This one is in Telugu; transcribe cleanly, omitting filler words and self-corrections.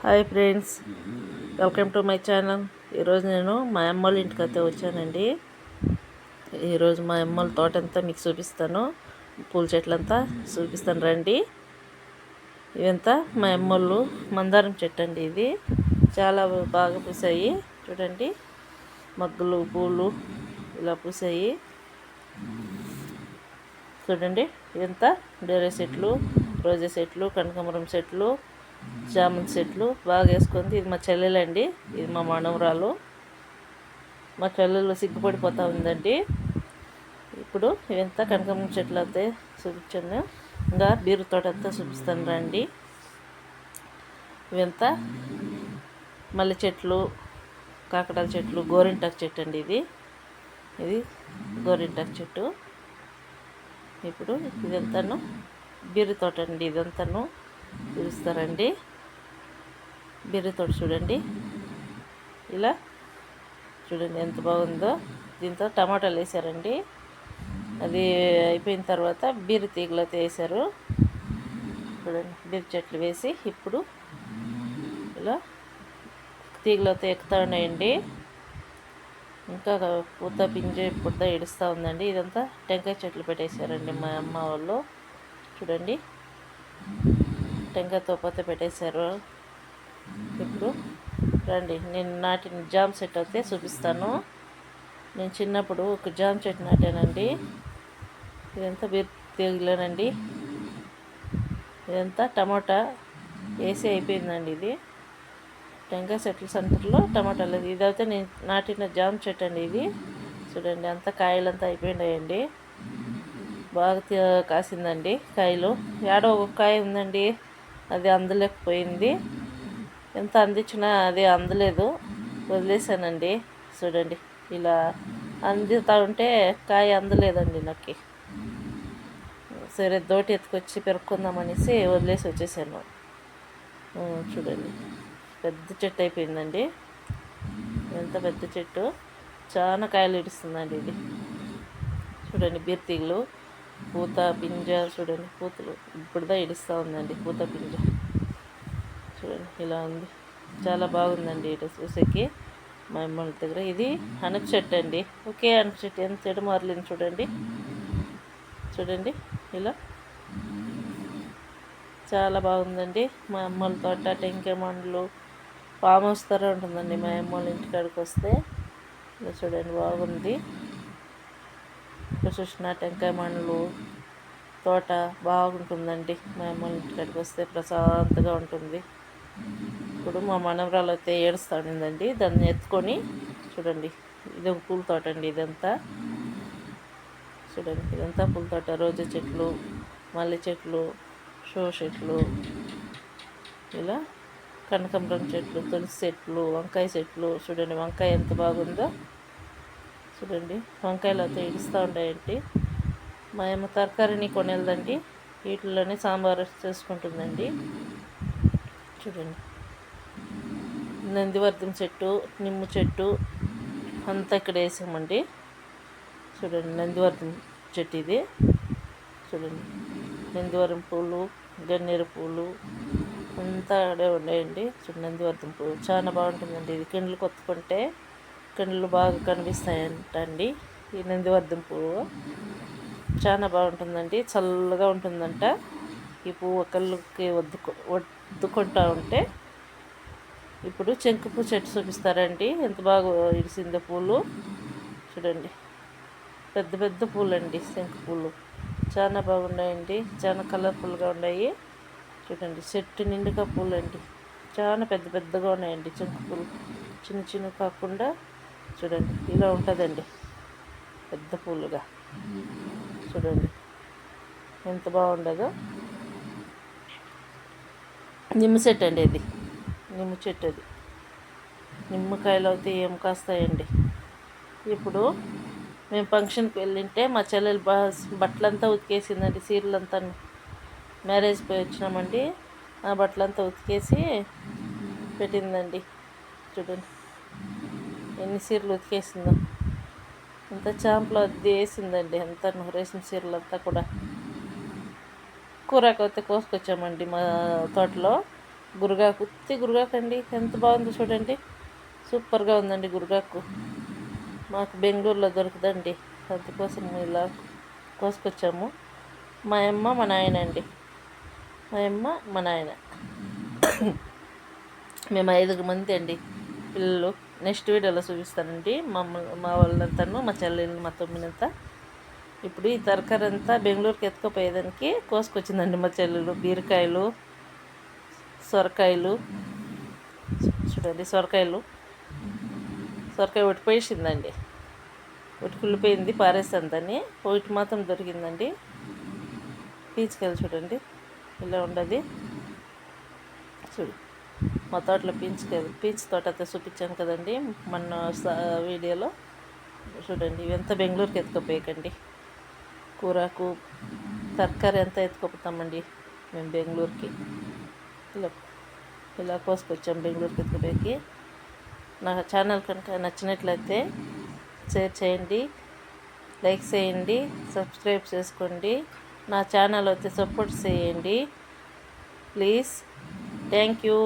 Hi friends, welcome to my channel. ఈరోజు నేను మా అమ్మోళ్ళ ఇంటికి అయితే వచ్చానండి. ఈరోజు మా అమ్మోళ్ళ తోట అంతా మీకు చూపిస్తాను, పూల చెట్లంతా చూపిస్తాను రండి. ఇవంతా మా అమ్మోళ్ళు మందారం చెట్టు అండి. ఇది చాలా బాగా పూసాయి చూడండి, మగ్గులు పూలు ఇలా పూసాయి చూడండి. ఇదంతా డేరే చెట్లు, రోజా చెట్లు, కనకాంబరం చెట్లు, జామున్ చెట్లు బాగా వేసుకుంది. ఇది మా చెల్లెలండి, ఇది మా మనవరాలు. మా చెల్లెలు సిగ్గుపడిపోతూ ఉందండి. ఇప్పుడు ఇవంతా కనకాంబరం చెట్లు అయితే చూపించాను. ఇంకా బీరు తోట అంతా చూపిస్తాను రండి. ఇవంతా మల్లె చెట్లు, కాకడాల చెట్లు, గోరింటాకు చెట్టు అండి. ఇది గోరింటాకు చెట్టు. ఇప్పుడు ఇదంతాను బీరు తోట అండి. ఇదంతాను చూపిస్తారండి. బీరు తోట చూడండి, ఇలా చూడండి ఎంత బాగుందో. దీంతో టమాటాలు వేసారండి. అది అయిపోయిన తర్వాత బీరు తీగలు అయితే వేసారు చూడండి. బీరు చెట్లు వేసి ఇప్పుడు ఇలా తీగలు అయితే ఎక్కుతూ ఉన్నాయండి. ఇంకా పూత పింజ ఇప్పుడు ఇడుస్తూ ఉందండి. ఇదంతా టెంకాయ చెట్లు పెట్టేశారండి మా అమ్మ వాళ్ళు చూడండి. టెంకాయ తోపతే పెట్టేశారు. ఇప్పుడు రండి, నేను నాటిన జామ చెట్టు అయితే చూపిస్తాను. నేను చిన్నప్పుడు ఒక జామ చెట్టు నాటానండి. ఇదంతా బీర్ తీగలేనండి. ఇదంతా టమాటా వేసి అయిపోయిందండి. ఇది టెంకాయ చెట్ల సెంటర్లో టమాటాలు. ఇదైతే నేను నాటిన జామ చెట్టు అండి. ఇది చూడండి, అంతా కాయలంతా అయిపోయినాయండి. బాగా కాసిందండి కాయలు. ఏడో ఒక కాయ ఉందండి, అది అందలేకపోయింది. ఎంత అందించినా అది అందలేదు, వదిలేసానండి. చూడండి, ఇలా అందుతూ ఉంటే కాయ అందలేదండి నాకు. సరే దోటి ఎత్తుకొచ్చి పెరుక్కుందామనేసి వదిలేసి వచ్చేసాను. చూడండి, పెద్ద చెట్టు అయిపోయిందండి. ఎంత పెద్ద చెట్టు, చాలా కాయలు ఇడుస్తుందండి. ఇది చూడండి, బీర్తీగలు, పూత పింజ చూడండి. పూతలు ఇప్పుడుదా ఇడుస్తూ ఉందండి, పూత పింజ చూడండి. ఇలా ఉంది, చాలా బాగుందండి. ఇటు చూసేకి మా అమ్మల దగ్గర. ఇది అనప చెట్టు అండి. ఒకే అనప చెట్టు ఎంత చెడు మారలేదు చూడండి. చూడండి, ఇలా చాలా బాగుందండి. మా అమ్మల తోట టెంకాయ మండలు ఫామ్ హౌస్ తర ఉంటుందండి మా అమ్మోళ్ళ ఇంటికాడికి వస్తే. ఇలా చూడండి, బాగుంది. ఇక్కడ చూసిన టెంకాయ మండలు తోట బాగుంటుందండి. మా అమ్మోళ్ళ ఇంటికాడికి వస్తే ప్రశాంతంగా ఉంటుంది. ఇప్పుడు మా మనవరాలు అయితే ఏడుస్తూ ఉండిందండి, దాన్ని ఎత్తుకొని చూడండి. ఇది ఒక పూల తోట అండి. ఇదంతా చూడండి, ఇదంతా పూల తోట. రోజా చెట్లు, మల్లె చెట్లు, షో చెట్లు, ఇలా కనకాంబరం చెట్లు, తులసి చెట్లు, వంకాయ చెట్లు చూడండి. వంకాయ ఎంత బాగుందో చూడండి. వంకాయలు అయితే ఇడుస్తూ ఉంటాయండి. మా అమ్మ తరకారీని కొనేదండి, వీటిల్లోనే సాంబార్ చేసుకుంటుందండి. చూడండి, నందివర్ధం చెట్టు, నిమ్మ చెట్టు అంతా ఇక్కడ వేసామండి. చూడండి, నందివర్ధం చెట్టు ఇది. చూడండి, నందివరం పూలు, గన్నేరు పూలు అంతా అక్కడే ఉన్నాయండి. చూడండి, నందివర్ధం పువ్వు చాలా బాగుంటుందండి. ఇది కిండ్లు కొత్తుకుంటే కిండ్లు బాగా కనిపిస్తాయంటండి. ఈ నందివర్ధం పువ్వు చాలా బాగుంటుందండి, చల్లగా ఉంటుందంట. ఈ పువ్వు కళ్ళుకి వద్దుకుంటూ ఉంటే. ఇప్పుడు చెంకుపూ చెట్టు చూపిస్తారండి, ఎంత బాగా ఇడిసిందో పూలు చూడండి. పెద్ద పెద్ద పూలు అండి, శంకు పూలు చాలా బాగున్నాయండి, చాలా కలర్ఫుల్గా ఉన్నాయి. చూడండి, చెట్టు నిండుగా పూలు అండి, చాలా పెద్ద పెద్దగా ఉన్నాయండి. చెంకు పూలు చిన్న చిన్న కాకుండా చూడండి, ఇలా ఉంటుందండి పెద్ద పూలుగా. చూడండి ఎంత బాగుండదో. నిమ్మ చెట్టు అండి, ఇది నిమ్మ చెట్టు. అది నిమ్మకాయలు అయితే ఏం కాస్తాయండి. ఇప్పుడు మేము ఫంక్షన్కి వెళ్ళింటే మా చెల్లెలు బట్టలంతా ఉతికేసిందండి. చీరలంతా మ్యారేజ్ పోయి వచ్చినామండి, ఆ బట్టలంతా ఉతికేసి పెట్టిందండి. చూడండి, ఎన్ని చీరలు ఉతికేసిందో. అంతా చాంపులో అద్దె వేసిందండి, అంతా రేసిన చీరలంతా కూడా. కూరకైతే కోసుకొచ్చామండి మా తోటలో. గురగాకు గురగాకు అండి, ఎంత బాగుందో చూడండి. సూపర్గా ఉందండి గురగాకు. మాకు బెంగళూరులో దొరకదండి, అందుకోసం ఇలా కోసుకొచ్చాము. మా అమ్మ మా నాయన అండి, మా అమ్మ మా నాయన, మేము 5 మంది అండి పిల్లలు. నెక్స్ట్ వీడియోలో చూపిస్తానండి మా వాళ్ళంతాను, మా చెల్లెళ్ళు, మా తమ్మునంతా. ఇప్పుడు ఈ తరకారీ అంతా బెంగళూరుకి ఎత్తుకుపోయేదానికి కోసుకొచ్చిందండి మా చెల్లెలు. బీరకాయలు, సొరకాయలు చూడండి, సొరకాయ ఒకటి పోసిందండి, ఒకటి కుళ్ళిపోయింది, పారేస్తాను దాన్ని. ఒకటి మాత్రం దొరికిందండి. పీచుకాయలు చూడండి ఇలా ఉండదు. చూడు, మా తోటలో పీచు తోట అయితే చూపించాను కదండి మొన్న వీడియోలో. చూడండి, ఇవంతా బెంగళూరుకి ఎత్తుకుపోయకండి. కూరకు తరకారీ అంతా ఎత్తుకుపోతామండి మేము బెంగళూరుకి. ఇలా కోసుకొచ్చాం బెంగళూరుకి ఎత్తుకుపోయి. నా ఛానల్ కనుక నచ్చినట్లయితే షేర్ చేయండి, లైక్ చేయండి, సబ్స్క్రైబ్ చేసుకోండి. నా ఛానల్ అయితే సపోర్ట్ చేయండి ప్లీజ్. Thank you.